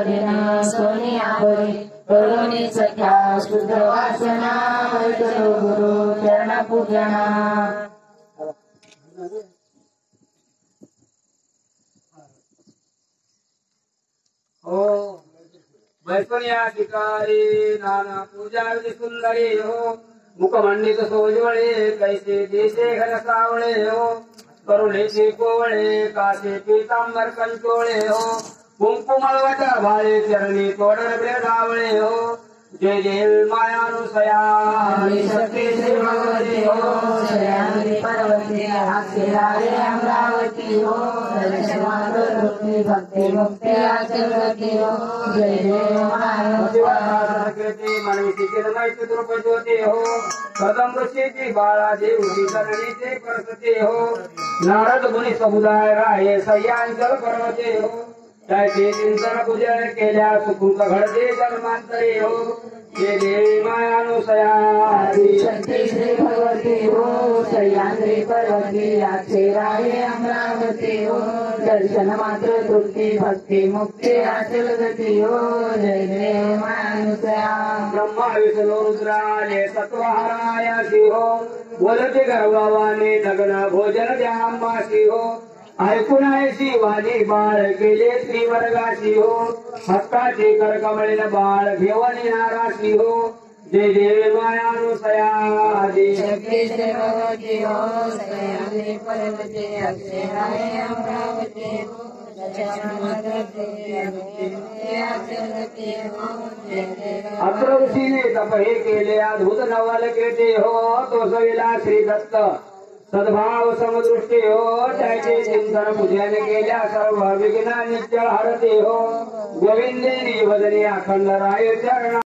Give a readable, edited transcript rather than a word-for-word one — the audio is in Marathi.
दिन सोनियावरी करुणी सख्या शुद्ध वासना वैतरो गुरु चरण पूजना। हो वैष्णया शिकारी नाना पूजा विधि सुंदरी हो मुखमंडित सोजवळे कैसे देशे घन सावळे हो करुणेचे कोवळे कासे पीतांबर कंचोळे हो कुंकुमळवट भाळे चरणी तोडर ब्रेडावळे हो जय जय मायानुसया शक्ती श्री भगवती हो श्रेयांगी पार्वती आशीरारे अमरावती हो दर्शन मात्र तृप्ती भक्ती मुक्ती आचरती हो जय जय मायानुसया मनविषी चिन्मय चतुर्पज्योती हो कदम ऋषीची बाळा देवची करणीचे करसते हो नारद मुनी समुदाय राये सह्यांचल पर्वते हो त्याचे चिंतन पूजन केल्या सुकृत घडते जन्मांतरे हो जय देवी मायानुसया शक्ती श्री भगवती हो सह्याद्री पर्वती अक्षराये अमरावती हो दर्शन मात्र तृप्ती भक्ती मुक्ती अचल गती हो जय देव मायानुसया ब्रह्मा विष्णू रुद्राले सत्वहाराय शिहो बोलते गर्भवाने नग्न भोजन द्यामाशी हो ऐकून शिवानी बाळ केले श्रीवर्गाशी हो हक्काची करकमळीन बाळ घेऊन नाराशी हो जय देवी मायानुसया शक्ती श्री भगवती हो सह्याद्री पर्वती अक्षराये अमरावती हो अत्र ऋषीने तप हे केले अद्भुत नवल केटे हो तो सविला श्री दत्त सद्भाव समदृष्टी हो त्याचे चिंतन पूजन केल्या सर्व विघ्न निश्चळ हरते हो गोविंदे निवदने अखंड राय चरण